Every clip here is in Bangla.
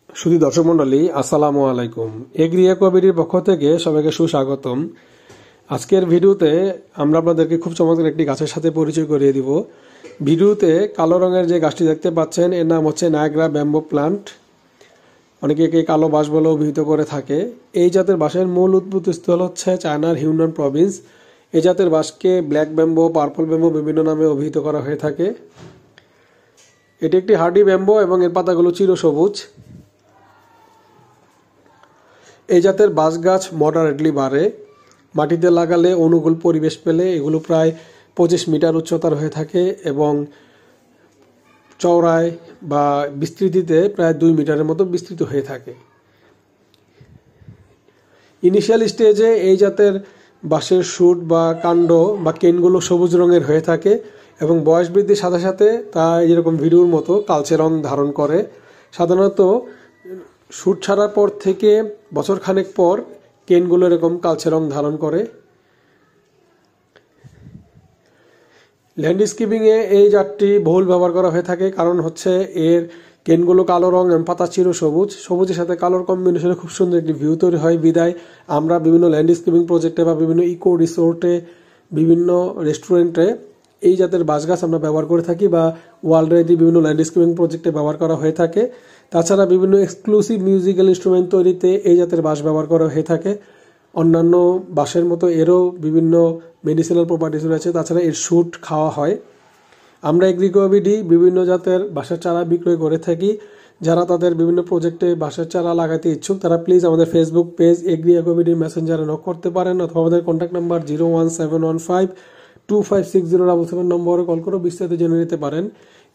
শুধু দর্শক মন্ডলী, আসসালামু আলাইকুম। এগ্রি অ্যাকোয়াবিডির পক্ষ থেকে সবাইকে সুস্বাগতম। আজকের ভিডিওতে আমরা আপনাদেরকে খুব চমৎকার একটি গাছের সাথে পরিচয় করিয়ে দিব। ভিডিওতে কালো রঙের যে গাছটি দেখতে পাচ্ছেন এর নাম হচ্ছে নায়াগ্রা ব্যাম্বো প্লান্ট। অনেকে একে কালো বাঁশ বলে অভিহিত করে থাকে। এই জাতের বাঁশের মূল উৎপত্তিস্থল হচ্ছে চায়নার হিউনান প্রভিন্স। এই জাতের বাঁশকে ব্ল্যাক ব্যাম্বো, পার্পল ব্যাম্বো বিভিন্ন নামে অভিহিত করা হয়ে থাকে। এটি একটি হার্ডি ব্যাম্বো এবং এর পাতাগুলো চিরসবুজ। এই জাতের বাঁশ গাছ মডারেটলি বাড়ে। মাটিতে লাগালে অনুকূল পরিবেশ পেলে এগুলো প্রায় 25 মিটার উচ্চতার হয়ে থাকে এবং চওড়ায় বা বিস্তৃতিতে প্রায় 2 মিটারের মতো বিস্তৃত হয়ে থাকে। ইনিশিয়াল স্টেজে এই জাতের বাঁশের শুট বা কাণ্ড বা কেনগুলো সবুজ রঙের হয়ে থাকে এবং বয়স বৃদ্ধির সাথে সাথে তা এরকম ভিডিওর মতো কালচে রং ধারণ করে। সাধারণত শুট ছাড়ার পর থেকে বছর খানেক পর কেনগুলো এরকম কালচে রং ধারণ করে। ল্যান্ডস্কেপিংয়ে এই জাতটি বহুল ব্যবহার করা হয়ে থাকে, কারণ হচ্ছে এর কেনগুলো কালো রং এবং পাতা চিরসবুজ। সবুজের সাথে কালোর কম্বিনেশনে খুব সুন্দর একটি ভিউ তৈরি হয়। বিদায় আমরা বিভিন্ন ল্যান্ডস্কেপিং প্রজেক্টে বা বিভিন্ন ইকো রিসোর্টে, বিভিন্ন রেস্টুরেন্টে এই জাতের বাঁশ গাছ আমরা ব্যবহার করে থাকি বা ওয়ার্ল্ডওয়াইড বিভিন্ন ল্যান্ডস্কেপিং প্রজেক্টে ব্যবহার করা হয়ে থাকে। তাছাড়া বিভিন্ন এক্সক্লুসিভ মিউজিক্যাল ইনস্ট্রুমেন্ট তৈরিতে এই জাতের বাঁশ ব্যবহার করা হয়ে থাকে। অন্যান্য বাঁশের মতো এরও বিভিন্ন মেডিসিনাল প্রপার্টিস রয়েছে। তাছাড়া এর শুট খাওয়া হয়। আমরা এগ্রি অ্যাকোয়াবিডি বিভিন্ন জাতের বাঁশের চারা বিক্রয় করে থাকি। যারা তাদের বিভিন্ন প্রজেক্টে বাঁশের চারা লাগাতে ইচ্ছুক তারা প্লিজ আমাদের ফেসবুক পেজ এগ্রি অ্যাকোয়াবিডি মেসেঞ্জারে নক করতে পারেন, অথবা আমাদের কন্ট্যাক্ট নাম্বার 01715256077 নম্বরে কল করে বিস্তারিত জেনে নিতে পারেন।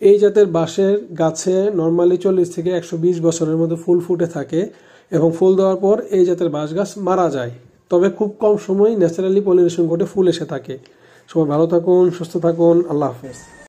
এই জাতের বাঁশের গাছে নর্মালি 40 থেকে 120 বছরের মধ্যে ফুল ফুটে থাকে এবং ফুল দেওয়ার পর এই জাতের বাঁশ গাছ মারা যায়। তবে খুব কম সময় ন্যাচারালি পলিনেশন ঘটে ফুল এসে থাকে। সবাই ভালো থাকুন, সুস্থ থাকুন। আল্লাহ হাফেজ।